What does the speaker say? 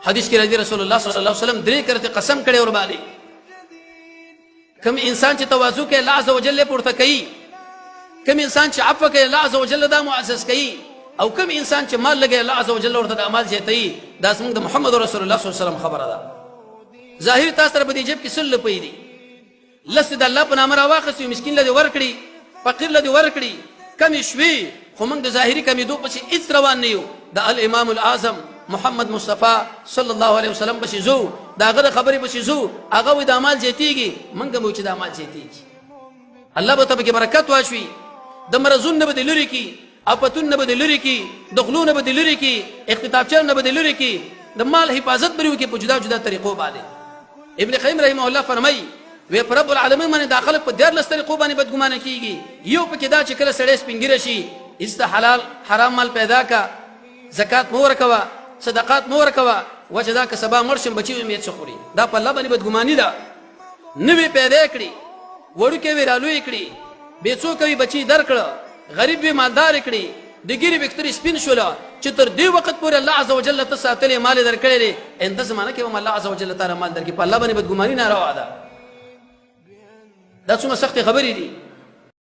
حدیث کې راځي رسول الله صلی الله علیه وسلم درې کرته قسم کړي اور باندې کوم انسان چې تواضع کوي الله عز وجل پورته کوي کوم انسان چې عفو کوي الله عز وجل دا معزز کوي او کوم انسان چې مال لګي الله عز وجل ورته د اعمال زیاتوي دا څنګه د محمد رسول الله صلی الله علیه وسلم خبره ده ظاهر تاسو سره په دې جيب کې سل پي دي لسه د الله په نامه راواخسي مسكين لدی ورکړي فقير لدی ورکړي کم شوي خو موږ د ظاهري کمیدو پسې هیڅ روان نه یو د الامام الاعظم محمد مصطفى صلی الله علیه وسلم پسې زو دا غره خبرې پسې زو هغه د اعمال زیاتیږي موږ مو چې د اعمال زیاتیږي الله به تبارک برکت واشوي د مرزون نه بدل لري کی اپتون نه بدل لري کی دخلون نه بدل لري کی اختطافچر نه بدل لري کی د مال حفاظت بریو کی په جدا جدا طریقو باندې ابن قیم رحمه الله فرمایي وی پر رب العالمین باندې داخله په دیر لس طریقو باندې بدګمانه کیږي یو پکې دا چې کله سړی سپینګره شي است حلال حرام مال پیدا کا زکات مو ورکوا صدقات مو ورکوا وجدا که سبا مرشم بچي امید شخوري دا په الله باندې بدګماني ده نوې پیدا کړی وړو کې ورالو کړی بیچو کوي بچي درکړه غریب به مالدار کړی د ګيري بکتر سپین شولا چې تر دې وخت پورې الله عز وجل ته ساتلې مال درکړي انده زمانہ کې هم الله عز وجل تعالی مال درکې په الله باندې بدګماني ناروا ده دا څومره سخت خبرې دي